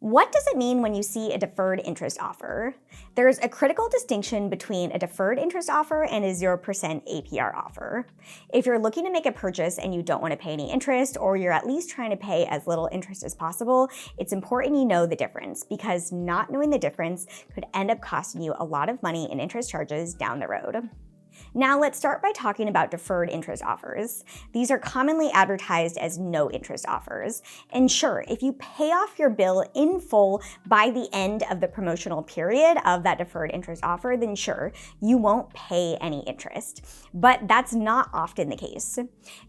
What does it mean when you see a deferred interest offer? There's a critical distinction between a deferred interest offer and a 0% APR offer. If you're looking to make a purchase and you don't want to pay any interest, or you're at least trying to pay as little interest as possible, it's important you know the difference, because not knowing the difference could end up costing you a lot of money in interest charges down the road. Now let's start by talking about deferred interest offers. These are commonly advertised as no interest offers. And sure, if you pay off your bill in full by the end of the promotional period of that deferred interest offer, then sure, you won't pay any interest. But that's not often the case.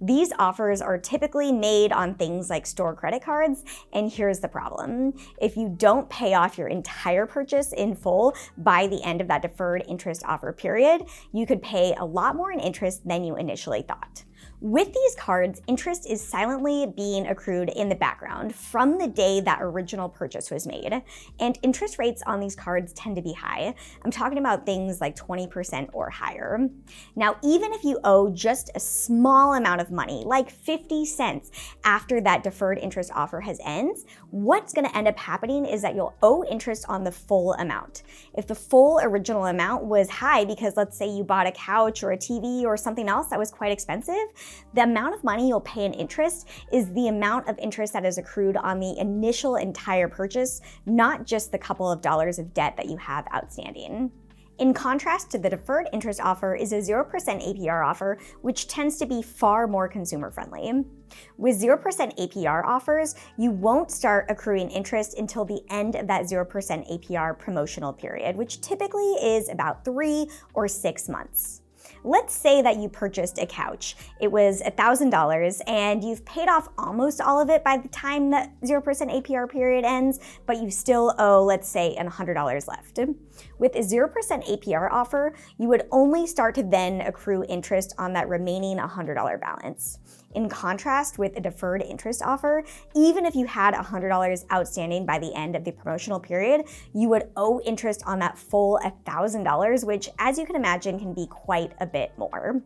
These offers are typically made on things like store credit cards, and here's the problem. If you don't pay off your entire purchase in full by the end of that deferred interest offer period, you could pay a lot more in interest than you initially thought. With these cards, interest is silently being accrued in the background from the day that original purchase was made, and interest rates on these cards tend to be high. I'm talking about things like 20% or higher. Now, even if you owe just a small amount of money, like 50 cents, after that deferred interest offer has ended, what's going to end up happening is that you'll owe interest on the full amount. If the full original amount was high because, let's say, you bought a couch or a TV or something else that was quite expensive, the amount of money you'll pay in interest is the amount of interest that is accrued on the initial entire purchase, not just the couple of dollars of debt that you have outstanding. In contrast to the deferred interest offer is a 0% APR offer, which tends to be far more consumer friendly. With 0% APR offers, you won't start accruing interest until the end of that 0% APR promotional period, which typically is about 3 or 6 months. Let's say that you purchased a couch. It was $1,000 and you've paid off almost all of it by the time that 0% APR period ends, but you still owe, let's say, $100 left. With a 0% APR offer, you would only start to then accrue interest on that remaining $100 balance. In contrast, with a deferred interest offer, even if you had $100 outstanding by the end of the promotional period, you would owe interest on that full $1,000, which, as you can imagine, can be quite a bit more.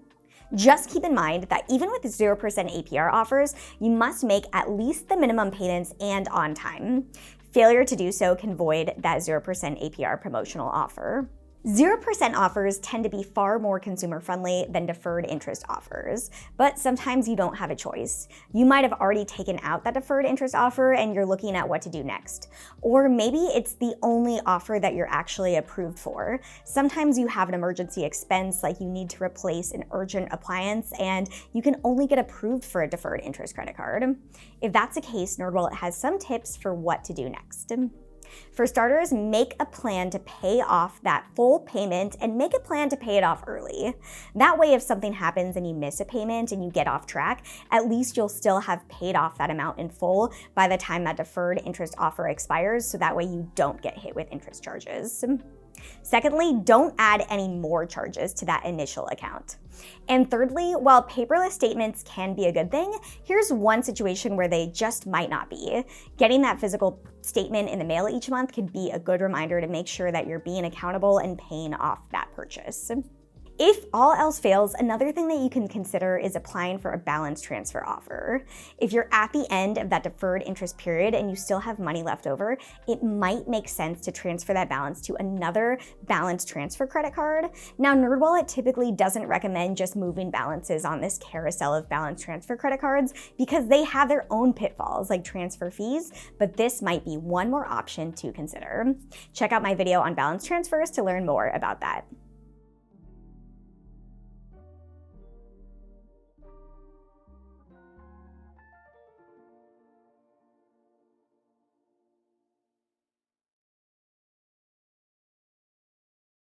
Just keep in mind that even with 0% APR offers, you must make at least the minimum payments and on time. Failure to do so can void that 0% APR promotional offer. 0% offers tend to be far more consumer friendly than deferred interest offers, but sometimes you don't have a choice. You might have already taken out that deferred interest offer and you're looking at what to do next. Or maybe it's the only offer that you're actually approved for. Sometimes you have an emergency expense, like you need to replace an urgent appliance, and you can only get approved for a deferred interest credit card. If that's the case, NerdWallet has some tips for what to do next. For starters, make a plan to pay off that full payment and make a plan to pay it off early. That way, if something happens and you miss a payment and you get off track, at least you'll still have paid off that amount in full by the time that deferred interest offer expires, so that way you don't get hit with interest charges. Secondly, don't add any more charges to that initial account. And thirdly, while paperless statements can be a good thing, here's one situation where they just might not be. Getting that physical statement in the mail each month could be a good reminder to make sure that you're being accountable and paying off that purchase. If all else fails, another thing that you can consider is applying for a balance transfer offer. If you're at the end of that deferred interest period and you still have money left over, it might make sense to transfer that balance to another balance transfer credit card. Now, NerdWallet typically doesn't recommend just moving balances on this carousel of balance transfer credit cards because they have their own pitfalls like transfer fees, but this might be one more option to consider. Check out my video on balance transfers to learn more about that.